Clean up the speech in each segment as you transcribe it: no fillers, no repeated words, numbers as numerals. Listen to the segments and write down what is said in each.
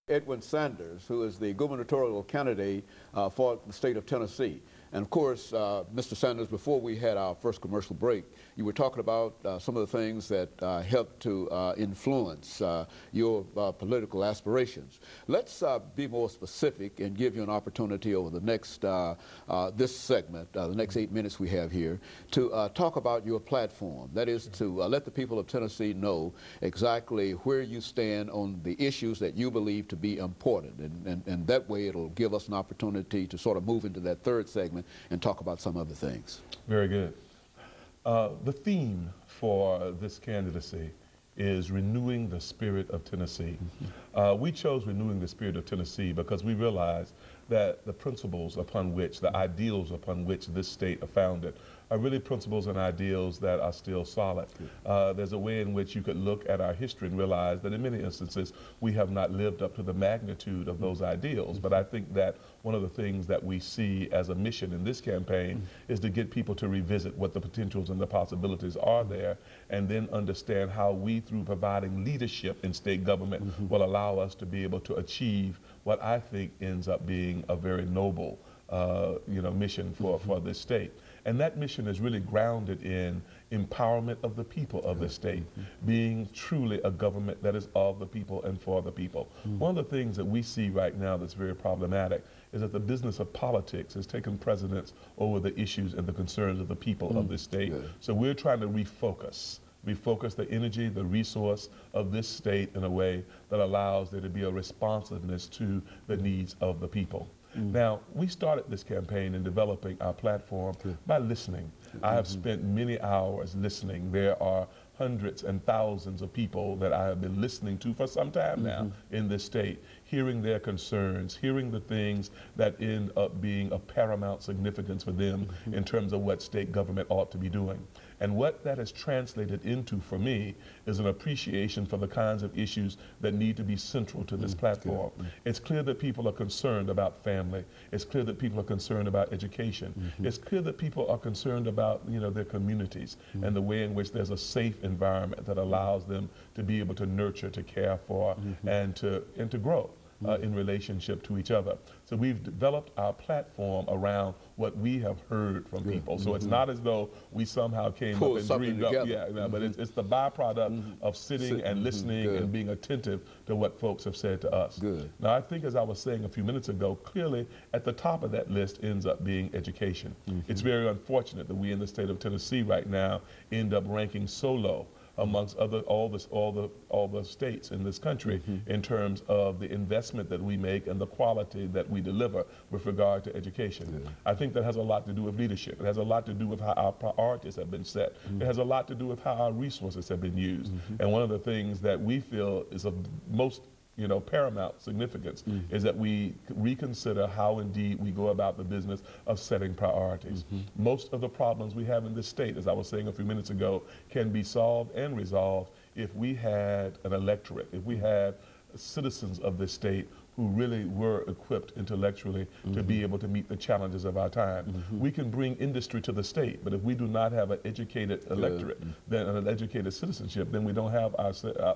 Edwin Sanders, who is the gubernatorial candidate for the state of Tennessee. And of course, Mr. Sanders, before we had our first commercial break, you were talking about some of the things that helped to influence your political aspirations. Let's be more specific and give you an opportunity over the next, this segment, the next 8 minutes we have here, to talk about your platform. That is to let the people of Tennessee know exactly where you stand on the issues that you believe to be important. And that way it'll give us an opportunity to sort of move into that third segment and talk about some other things. Very good. The theme for this candidacy is renewing the spirit of Tennessee. We chose renewing the spirit of Tennessee because we realized that the principles upon which, the ideals upon which this state are founded are really principles and ideals that are still solid. There's a way in which you could look at our history and realize that in many instances we have not lived up to the magnitude of those ideals. But I think that one of the things that we see as a mission in this campaign is to get people to revisit what the potentials and the possibilities are there, and then understand how we, through providing leadership in state government, will allow us to be able to achieve what I think ends up being a very noble mission for this state. And that mission is really grounded in empowerment of the people of the state, being truly a government that is of the people and for the people. One of the things that we see right now that's very problematic is that the business of politics has taken precedence over the issues and the concerns of the people of this state. So we're trying to refocus the energy, the resource of this state in a way that allows there to be a responsiveness to the needs of the people. Now, we started this campaign in developing our platform by listening. I have spent many hours listening. There are hundreds and thousands of people that I have been listening to for some time now in this state, hearing their concerns, hearing the things that end up being of paramount significance for them in terms of what state government ought to be doing. And what that has translated into for me is an appreciation for the kinds of issues that need to be central to this platform. It's clear that people are concerned about family. It's clear that people are concerned about education. It's clear that people are concerned about their communities and the way in which there's a safe environment that allows them to be able to nurture, to care for, and to grow in relationship to each other. So we've developed our platform around what we have heard from people. So it's not as though we somehow came up and dreamed up, but it's the byproduct of sitting and listening and being attentive to what folks have said to us. Now, I think, as I was saying a few minutes ago, clearly at the top of that list ends up being education. It's very unfortunate that we in the state of Tennessee right now end up ranking so low amongst all the states in this country in terms of the investment that we make and the quality that we deliver with regard to education. I think that has a lot to do with leadership. It has a lot to do with how our priorities have been set. It has a lot to do with how our resources have been used. And one of the things that we feel is of most paramount significance is that we reconsider how indeed we go about the business of setting priorities. Most of the problems we have in this state, as I was saying a few minutes ago, can be solved and resolved if we had an electorate, if we had citizens of this state who really were equipped intellectually to be able to meet the challenges of our time. We can bring industry to the state, but if we do not have an educated electorate, then an educated citizenship, then we don't have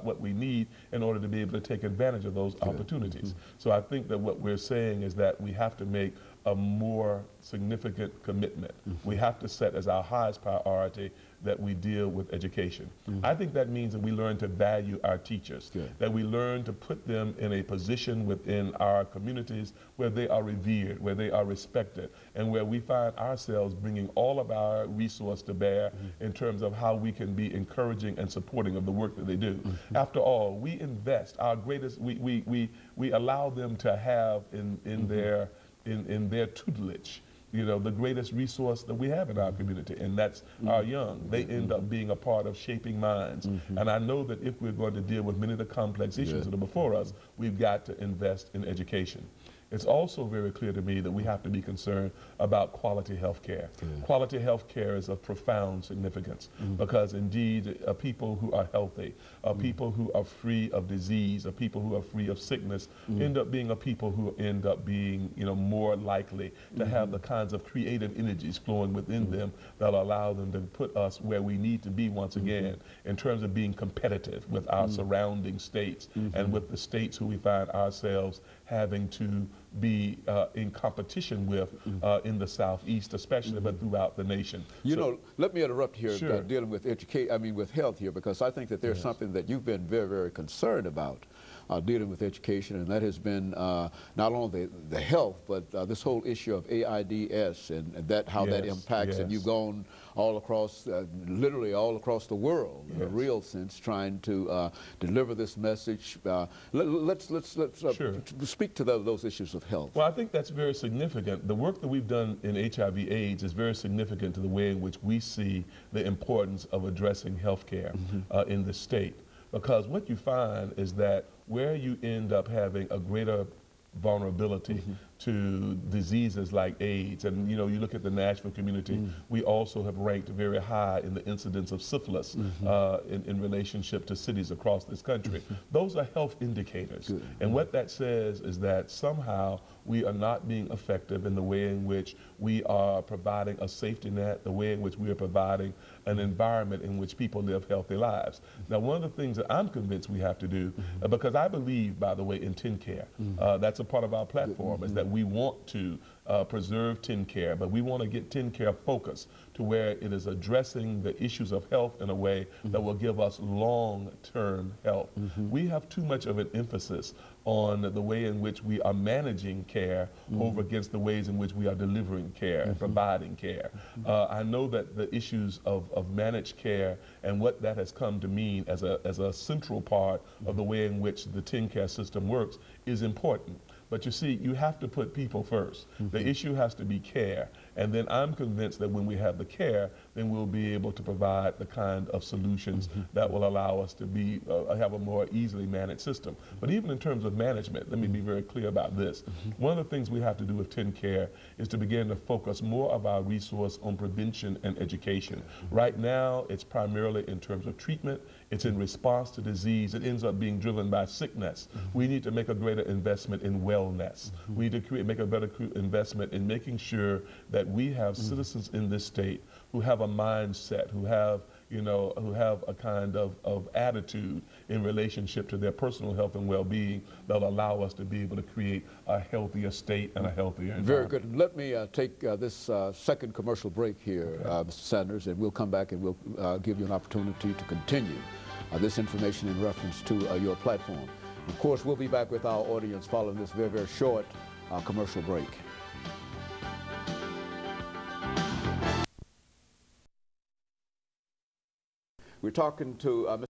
what we need in order to be able to take advantage of those opportunities. So I think that what we're saying is that we have to make a more significant commitment. We have to set as our highest priority that we deal with education. I think that means that we learn to value our teachers, that we learn to put them in a position within our communities where they are revered, where they are respected, and where we find ourselves bringing all of our resource to bear in terms of how we can be encouraging and supporting of the work that they do. After all, we invest our greatest, we allow them to have in their tutelage the greatest resource that we have in our community, and that's our young. They end up being a part of shaping minds. And I know that if we're going to deal with many of the complex issues that are before us, we've got to invest in education. it's also very clear to me that we have to be concerned about quality health care. Quality health care is of profound significance because indeed people who are healthy, people who are free of disease, people who are free of sickness end up being people who end up being more likely to have the kinds of creative energies flowing within them that allow them to put us where we need to be once again in terms of being competitive with our surrounding states and with the states who we find ourselves having to be in competition with in the Southeast especially, but throughout the nation. Let me interrupt here. Sure. Dealing with with health here, because I think that there's something that you've been very, very concerned about dealing with education, and that has been not only the health, but this whole issue of AIDS and how that impacts, and you've gone all across, literally all across the world in a real sense, trying to deliver this message. Let's speak to those issues of health. Well, I think that's very significant. The work that we've done in HIV/AIDS is very significant to the way in which we see the importance of addressing health care in the state. Because what you find is that where you end up having a greater vulnerability to diseases like AIDS, and you look at the Nashville community, we also have ranked very high in the incidence of syphilis in relationship to cities across this country. Those are health indicators. And what that says is that somehow we are not being effective in the way in which we are providing a safety net, the way in which we are providing an environment in which people live healthy lives. Now, one of the things that I'm convinced we have to do, because I believe, by the way, in TennCare, that's a part of our platform, is that we want to preserve TennCare, but we want to get TennCare focused to where it is addressing the issues of health in a way that will give us long-term health. We have too much of an emphasis on the way in which we are managing care over against the ways in which we are delivering care and providing care. I know that the issues of managed care and what that has come to mean as a central part of the way in which the TennCare system works is important. But you see, you have to put people first. The issue has to be care. And then I'm convinced that when we have the care, then we'll be able to provide the kind of solutions that will allow us to have a more easily managed system. But even in terms of management, let me be very clear about this. One of the things we have to do with TennCare is to begin to focus more of our resource on prevention and education. Right now, it's primarily in terms of treatment. It's in response to disease. It ends up being driven by sickness. We need to make a greater investment in wellness. We need to make a better investment in making sure that we have citizens in this state who have a mindset, who have a kind of attitude in relationship to their personal health and well-being that'll allow us to be able to create a healthier state and a healthier environment. Very good. Let me take this second commercial break here, Mr. Sanders, and we'll come back and we'll give you an opportunity to continue this information in reference to your platform. Of course, we'll be back with our audience following this very, very short commercial break. We're talking to Mr.